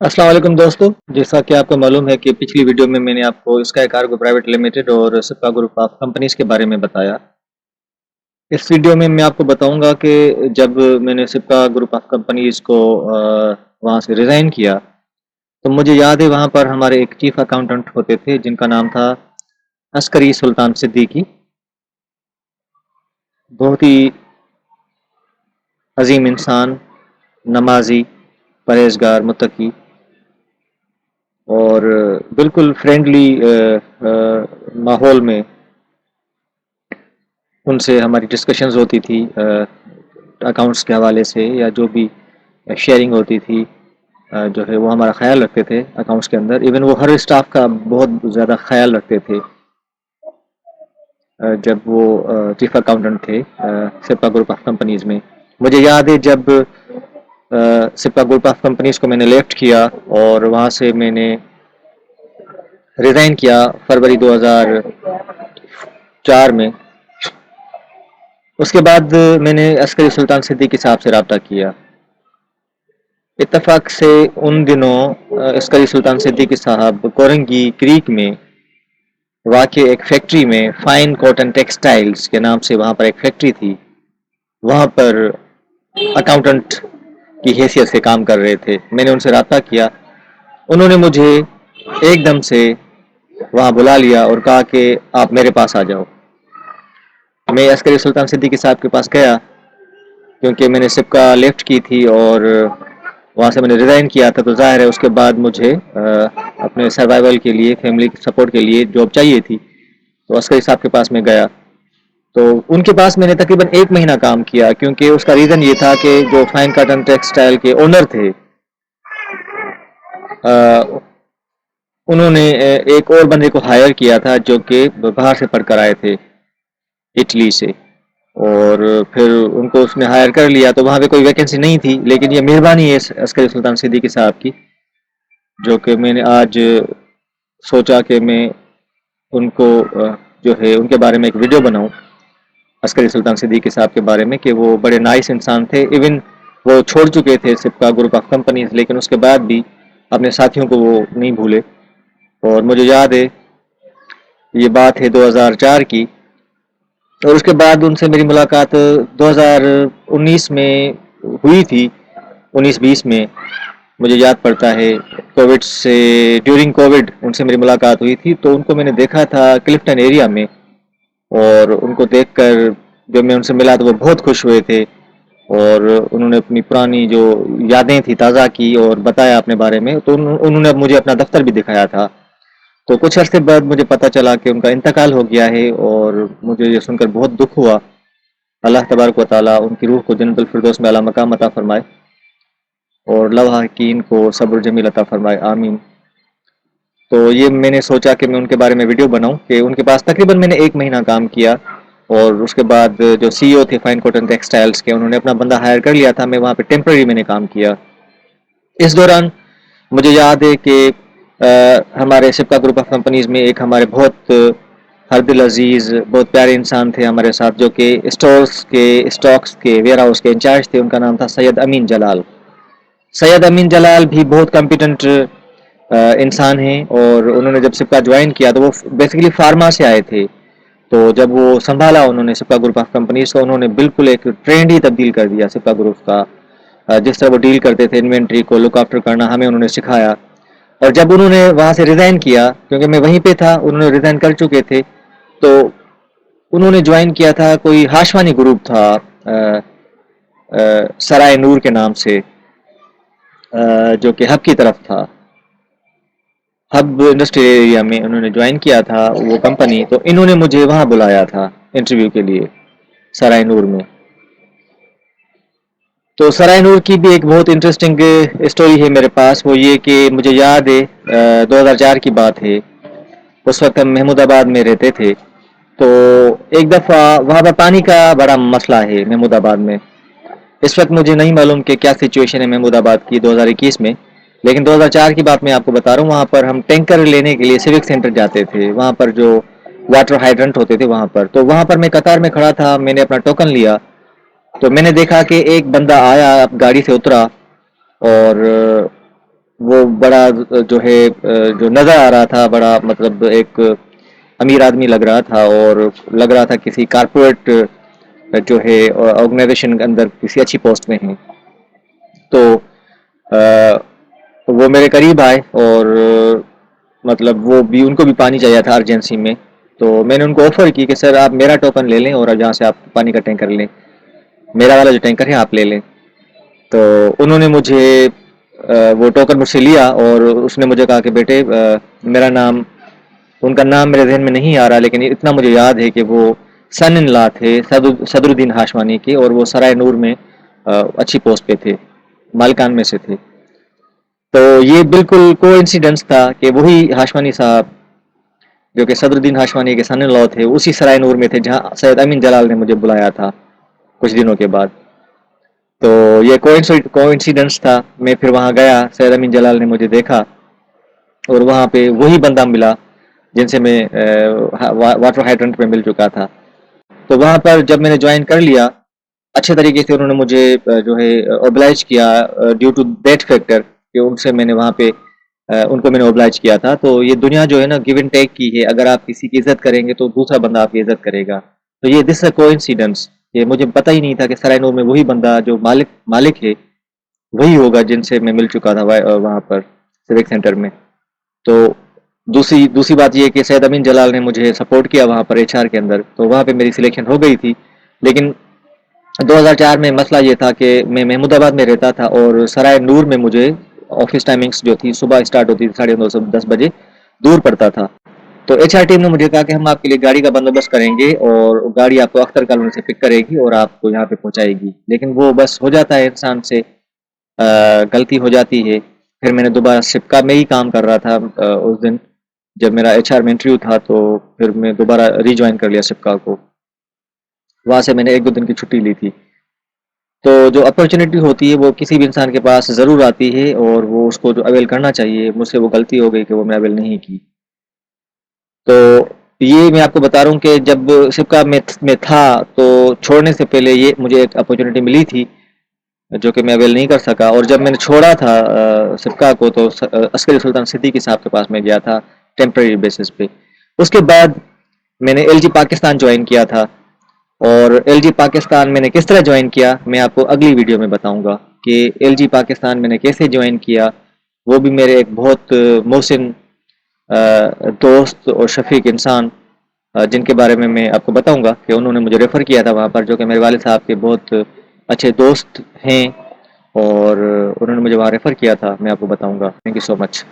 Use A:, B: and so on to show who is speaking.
A: السلام علیکم دوستو، جیسا کہ آپ کو معلوم ہے کہ پچھلی ویڈیو میں نے آپ کو اسکائی کارگو پرائیویٹ لمیٹڈ اور سپا گروپ آف کمپنیز کے بارے میں بتایا۔ اس ویڈیو میں آپ کو بتاؤں گا کہ جب میں نے سپا گروپ آف کمپنیز کو وہاں سے ریزائن کیا تو مجھے یاد ہے وہاں پر ہمارے ایک چیف اکاؤنٹنٹ ہوتے تھے جن کا نام تھا عسکری سلطان صدیقی۔ بہت ہی عظیم انسان، نمازی، پرہیزگار، متقی اور بالکل فرینڈلی ماحول میں ان سے ہماری ڈسکشنز ہوتی تھی اکاؤنٹس کے حوالے سے، یا جو بھی شیئرنگ ہوتی تھی جو ہے وہ ہمارا خیال رکھتے تھے اکاؤنٹس کے اندر۔ ایون وہ ہر اسٹاف کا بہت زیادہ خیال رکھتے تھے جب وہ چیف اکاؤنٹنٹ تھے سپا گروپ آف کمپنیز میں۔ مجھے یاد ہے جب سپا گروپ آف کمپنیز کو میں نے لیفٹ کیا اور وہاں سے میں نے ریزائن کیا فروری 2004 میں، اس کے بعد میں نے عسکری سلطان صدیقی صاحب سے رابطہ کیا۔ اتفاق سے ان دنوں عسکری سلطان صدیقی صاحب کورنگی کریک میں واقع ایک فیکٹری میں، فائن کاٹن ٹیکسٹائلز کے نام سے وہاں پر ایک فیکٹری تھی، وہاں پر اکاؤنٹنٹ کی حیثیت سے کام کر رہے تھے۔ میں نے ان سے رابطہ کیا، انہوں نے مجھے ایک دم سے وہاں بلا لیا اور کہا کہ آپ میرے پاس آ جاؤ۔ میں عسکری سلطان صدیقی صاحب کے پاس گیا کیونکہ میں نے سپکا لیفٹ کی تھی اور وہاں سے میں نے ریزائن کیا تھا، تو ظاہر ہے اس کے بعد مجھے اپنے سروائیول کے لیے، فیملی سپورٹ کے لیے جاب چاہیے تھی، تو عسکری صاحب کے پاس میں گیا۔ تو ان کے پاس میں نے تقریباً 1 مہینہ کام کیا، کیونکہ اس کا ریزن یہ تھا کہ جو فائن کاٹن ٹیکسٹائل کے اونر تھے انہوں نے ایک اور بندے کو ہائر کیا تھا جو کہ باہر سے پڑھ کر آئے تھے، اٹلی سے، اور پھر ان کو اس نے ہائر کر لیا تو وہاں پہ کوئی ویکنسی نہیں تھی۔ لیکن یہ مہربانی ہے عسکری سلطان صدیقی صاحب کی، جو کہ میں نے آج سوچا کہ میں ان کو جو ہے ان کے بارے میں ایک ویڈیو بناؤں، عسکری سلطان صدیقی صاحب کے بارے میں، کہ وہ بڑے نائس انسان تھے۔ ایون وہ چھوڑ چکے تھے سپکا گروپ آف کمپنیز، لیکن اس کے بعد بھی اپنے ساتھیوں کو وہ نہیں بھولے۔ اور مجھے یاد ہے یہ بات ہے 2004 کی، اور اس کے بعد ان سے میری ملاقات 2019 میں ہوئی تھی، 19-20 میں مجھے یاد پڑتا ہے۔ کووڈ سے ڈیورنگ کووڈ ان سے میری ملاقات ہوئی تھی، تو ان کو میں نے دیکھا تھا کلفٹن ایریا میں، اور ان کو دیکھ کر جب میں ان سے ملا تو وہ بہت خوش ہوئے تھے، اور انہوں نے اپنی پرانی جو یادیں تھی تازہ کی اور بتایا اپنے بارے میں۔ تو انہوں نے مجھے اپنا دفتر بھی دکھایا تھا۔ تو کچھ عرصے بعد مجھے پتہ چلا کہ ان کا انتقال ہو گیا ہے، اور مجھے یہ سن کر بہت دکھ ہوا۔ اللہ تبارک و تعالیٰ ان کی روح کو جنت الفردوس میں اعلیٰ مقام عطا فرمائے، اور لواحقین کو صبر جمیل عطا فرمائے، آمین۔ تو یہ میں نے سوچا کہ میں ان کے بارے میں ویڈیو بناؤں، کہ ان کے پاس تقریباً میں نے 1 مہینہ کام کیا، اور اس کے بعد جو سی او تھے فائن کاٹن ٹیکسٹائلز کے، انہوں نے اپنا بندہ ہائر کر لیا تھا، میں وہاں پہ ٹیمپرری میں نے کام کیا۔ اس دوران مجھے یاد ہے کہ ہمارے سپکا گروپ آف کمپنیز میں ایک ہمارے بہت ہر دل عزیز، بہت پیارے انسان تھے ہمارے ساتھ، جو کہ اسٹاکس کے ویئر ہاؤس کے انچارج تھے۔ ان کا نام تھا سید امین جلال۔ سید امین جلال بھی بہت کمپیٹنٹ انسان ہیں، اور انہوں نے جب سپکا جوائن کیا تو وہ بیسیکلی فارما سے آئے تھے۔ تو جب وہ سنبھالا انہوں نے سپکا گروپ آف کمپنیز کو، انہوں نے بالکل ایک ٹرینڈ ہی تبدیل کر دیا سپکا گروپ کا۔ جس طرح وہ ڈیل کرتے تھے انوینٹری کو لک آفٹر کرنا، ہمیں انہوں نے سکھایا۔ اور جب انہوں نے وہاں سے ریزائن کیا، کیونکہ میں وہیں پہ تھا، انہوں نے ریزائن کر چکے تھے، تو انہوں نے جوائن کیا تھا کوئی ہاشوانی گروپ تھا سرائے نور کے نام سے، جو کہ ہب کی طرف تھا، ہب انڈسٹریل ایریا میں انہوں نے جوائن کیا تھا وہ کمپنی۔ تو انہوں نے مجھے وہاں بلایا تھا انٹرویو کے لیے سرائے نور میں۔ تو سرائے نور کی بھی ایک بہت انٹرسٹنگ اسٹوری ہے میرے پاس، وہ یہ کہ مجھے یاد ہے 2004 کی بات ہے، اس وقت ہم محمود آباد میں رہتے تھے۔ تو ایک دفعہ وہاں پر پانی کا بڑا مسئلہ ہے محمود آباد میں۔ اس وقت مجھے نہیں معلوم کہ کیا سچویشن ہے محمود آباد کی 2021 میں، لیکن 2004 کی بات میں آپ کو بتا رہا ہوں۔ وہاں پر ہم ٹینکر لینے کے لیے سیوک سینٹر جاتے تھے، وہاں پر جو واٹر ہائیڈرنٹ ہوتے تھے وہاں پر، تو وہاں پر میں قطار میں کھڑا تھا، میں نے اپنا ٹوکن لیا، تو میں نے دیکھا کہ ایک بندہ آیا، گاڑی سے اترا، اور وہ بڑا جو ہے جو نظر آ رہا تھا بڑا مطلب ایک امیر آدمی لگ رہا تھا، اور لگ رہا تھا کسی کارپوریٹ جو ہے آرگنائزیشن کے اندر کسی اچھی پوسٹ میں ہیں. تو وہ میرے قریب آئے، اور مطلب وہ بھی ان کو بھی پانی چاہیے تھا ارجنسی میں. تو میں نے ان کو آفر کی کہ سر آپ میرا ٹوکن لے لیں اور جہاں سے آپ پانی کا ٹینکر لیں، میرا والا جو ٹینکر ہے آپ لے لیں. تو انہوں نے مجھے وہ ٹوکن مجھ سے لیا، اور اس نے مجھے کہا کہ بیٹے میرا نام، ان کا نام میرے ذہن میں نہیں آ رہا، لیکن اتنا مجھے یاد ہے کہ وہ سن ان لا تھے صدر الدین ہاشمانی کے، اور وہ سرائے نور میں اچھی پوسٹ پہ تھے، مالکان میں سے تھے. تو یہ بالکل کو انسیڈنس تھا کہ وہی ہاشمانی صاحب جو کہ صدر الدین ہاشمانی کے سن ان لا تھے، اسی سرائے نور میں تھے جہاں سید امین جلال نے مجھے بلایا تھا کچھ دنوں کے بعد. تو یہ کو انسیڈنس تھا. میں پھر وہاں گیا، سید امین جلال نے مجھے دیکھا، اور وہاں پہ وہی بندہ ملا جن سے میں واٹر ہائیڈرنٹ پہ مل چکا تھا. تو وہاں پر جب میں نے جوائن کر لیا، اچھے طریقے سے انہوں نے مجھے جو ہے اوبلائج کیا ڈیو ٹو دیٹ فیکٹر کہ ان سے میں نے وہاں پہ ان کو میں نے اوبلائج کیا تھا. تو یہ دنیا جو ہے نا گیو اینڈ ٹیک کی ہے، اگر آپ کسی کی عزت کریں گے تو دوسرا بندہ آپ کی عزت کرے گا. تو یہ دس اے کو انسیڈنس، یہ مجھے پتہ ہی نہیں تھا کہ سرائے نور میں وہی بندہ جو مالک ہے وہی ہوگا جن سے میں مل چکا تھا وہاں پر سیوک سینٹر میں. تو دوسری بات یہ کہ سید امین جلال نے مجھے سپورٹ کیا وہاں پر ایچ آر کے اندر، تو وہاں پہ میری سلیکشن ہو گئی تھی. لیکن 2004 میں مسئلہ یہ تھا کہ میں محمود آباد میں رہتا تھا، اور سرائے نور میں مجھے آفس ٹائمنگز جو تھی صبح اسٹارٹ ہوتی تھی 9:30 سے 10 بجے، دور پڑتا تھا. تو ایچ آر ٹیم نے مجھے کہا کہ ہم آپ کے لیے گاڑی کا بندوبست کریں گے، اور گاڑی آپ کو اختر کالونی سے پک کرے گی اور آپ کو یہاں پہ پہنچائے گی. لیکن وہ بس ہو جاتا ہے انسان سے، غلطی ہو جاتی ہے. پھر میں نے دوبارہ سپکا میں ہی کام کر رہا تھا اس دن جب میرا ایچ آر میں انٹرویو تھا. تو پھر میں دوبارہ ری جوائن کر لیا سپکا کو. وہاں سے میں نے 1-2 دن کی چھٹی لی تھی. تو جو اپرچونیٹی ہوتی ہے وہ کسی بھی انسان کے پاس ضرور آتی ہے، اور وہ اس کو جو اویل کرنا چاہیے. مجھ سے وہ غلطی ہو گئی کہ وہ میں اویل نہیں کی. تو یہ میں آپ کو بتا رہا ہوں کہ جب سپکا میں تھا تو چھوڑنے سے پہلے یہ مجھے ایک اپرچونیٹی ملی تھی جو کہ میں اویل نہیں کر سکا. اور جب میں نے چھوڑا تھا سپکا کو تو عسکری سلطان صدیقی صاحب کے پاس میں گیا تھا ٹیمپریری بیسس پہ. اس کے بعد میں نے ایل جی پاکستان جوائن کیا تھا، اور ایل جی پاکستان میں نے کس طرح جوائن کیا میں آپ کو اگلی ویڈیو میں بتاؤں گا کہ ایل جی پاکستان میں نے کیسے جوائن کیا. وہ بھی میرے ایک بہت محسن دوست اور شفیق انسان جن کے بارے میں آپ کو بتاؤں گا کہ انہوں نے مجھے ریفر کیا تھا وہاں پر، جو کہ میرے والد صاحب کے بہت اچھے دوست ہیں، اور انہوں نے مجھے وہاں ریفر کیا تھا. میں آپ کو بتاؤں گا. Thank you so much.